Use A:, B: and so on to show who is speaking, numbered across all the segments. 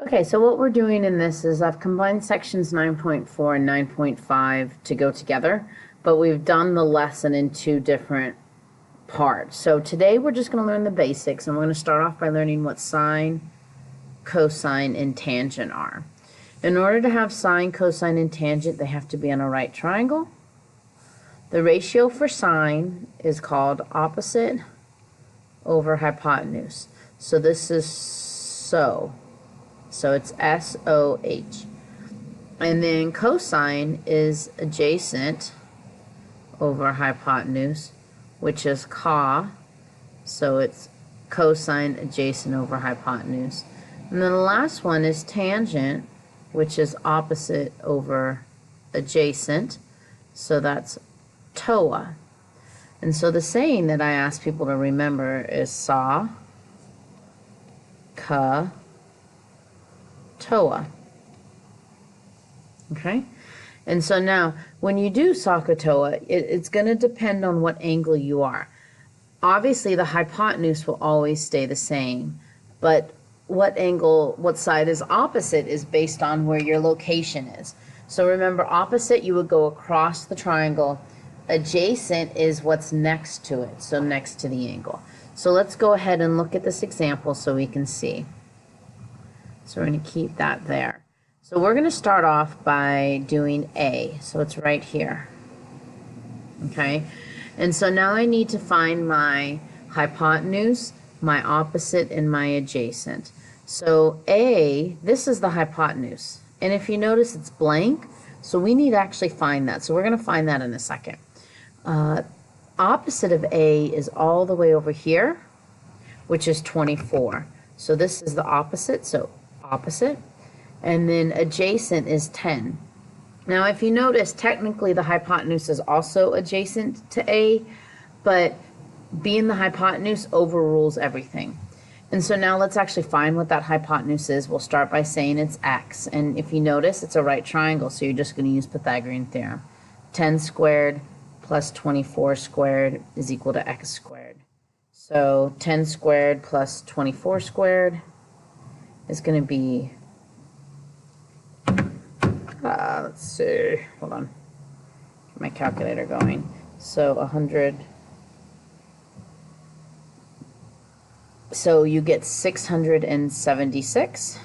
A: Okay, so what we're doing in this is I've combined sections 9.4 and 9.5 to go together, but we've done the lesson in two different parts. So today we're just going to learn the basics, and we're going to start off by learning what sine, cosine, and tangent are. In order to have sine, cosine, and tangent, they have to be on a right triangle. The ratio for sine is called opposite over hypotenuse. So this is So it's SOH. And then cosine is adjacent over hypotenuse, which is CA. So it's cosine adjacent over hypotenuse. And then the last one is tangent, which is opposite over adjacent. So that's TOA. And so the saying that I ask people to remember is Sohcahtoa. Okay? And so now, when you do Sohcahtoa, it's going to depend on what angle you are. Obviously, the hypotenuse will always stay the same, but what side is opposite is based on where your location is. So remember, opposite, you would go across the triangle. Adjacent is what's next to it, so next to the angle. So let's go ahead and look at this example so we can see. So we're going to keep that there. So we're going to start off by doing A. So it's right here. Okay? And so now I need to find my hypotenuse, my opposite, and my adjacent. So A, this is the hypotenuse. And if you notice, it's blank. So we need to actually find that. So we're going to find that in a second. Opposite of A is all the way over here, which is 24. So this is the opposite. So opposite, and then adjacent is 10. Now if you notice, technically the hypotenuse is also adjacent to A, but being the hypotenuse overrules everything. And so now let's actually find what that hypotenuse is. We'll start by saying it's x, and if you notice, it's a right triangle, so you're just going to use Pythagorean theorem. 10 squared plus 24 squared is equal to x squared. So 10 squared plus 24 squared is going to be, let's see, hold on, get my calculator going. So 100, so you get 676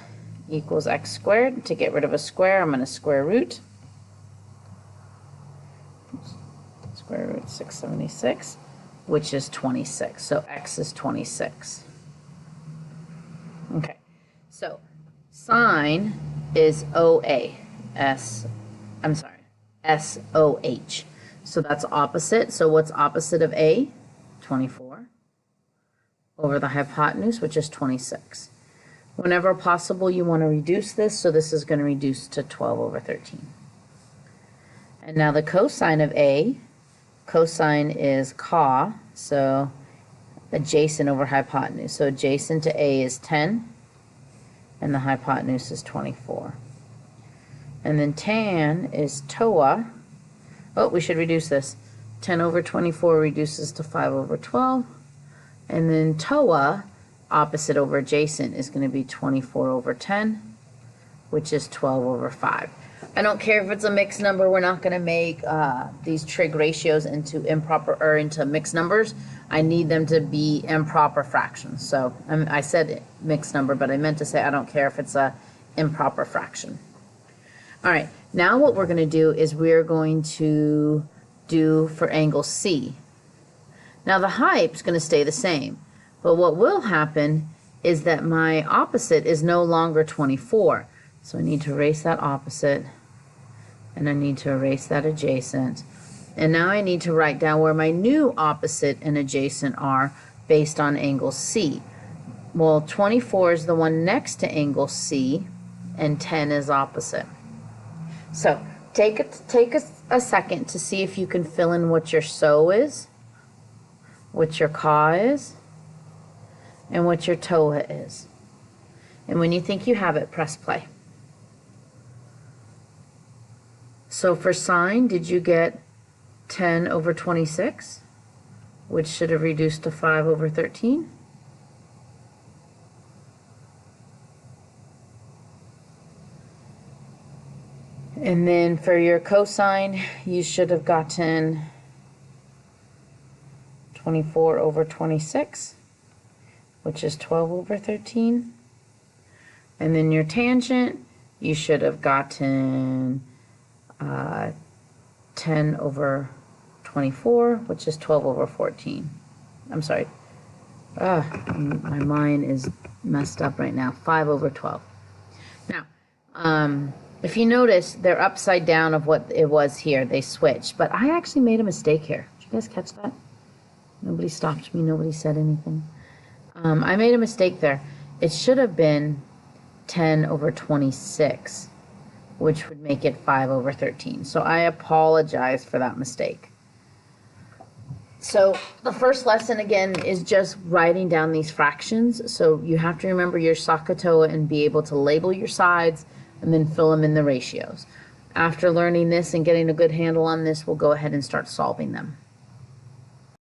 A: equals x squared. To get rid of a square, I'm going to square root. Square root 676, which is 26. So x is 26. Okay. So sine is SOH. So that's opposite. So what's opposite of A? 24 over the hypotenuse, which is 26. Whenever possible, you want to reduce this, so this is going to reduce to 12 over 13. And now the cosine of A, cosine is CA, so adjacent over hypotenuse. So adjacent to A is 10. And the hypotenuse is 24. And then tan is TOA. Oh, we should reduce this. 10 over 24 reduces to 5 over 12. And then TOA, opposite over adjacent, is going to be 24 over 10, which is 12 over 5. I don't care if it's a mixed number. We're not going to make these trig ratios into into mixed numbers. I need them to be improper fractions. So I said mixed number, but I meant to say I don't care if it's a improper fraction. All right, now what we're going to do is we're going to do for angle C. Now the height's going to stay the same, but what will happen is that my opposite is no longer 24. So I need to erase that opposite, and I need to erase that adjacent. And now I need to write down where my new opposite and adjacent are based on angle C. Well, 24 is the one next to angle C, and 10 is opposite. So take a second to see if you can fill in what your SO is, what your CA is, and what your TOA is. And when you think you have it, press play. So for sine, did you get 10 over 26, which should have reduced to 5 over 13? And then for your cosine, you should have gotten 24 over 26, which is 12 over 13. And then your tangent, you should have gotten 10 over 24, which is 12 over 14. I'm sorry. My mind is messed up right now. 5 over 12. Now, if you notice, they're upside down of what it was here. They switched. But I actually made a mistake here. Did you guys catch that? Nobody stopped me. Nobody said anything. I made a mistake there. It should have been 10 over 26, which would make it 5 over 13. So I apologize for that mistake. So the first lesson, again, is just writing down these fractions. So you have to remember your Sohcahtoa and be able to label your sides and then fill them in the ratios. After learning this and getting a good handle on this, we'll go ahead and start solving them.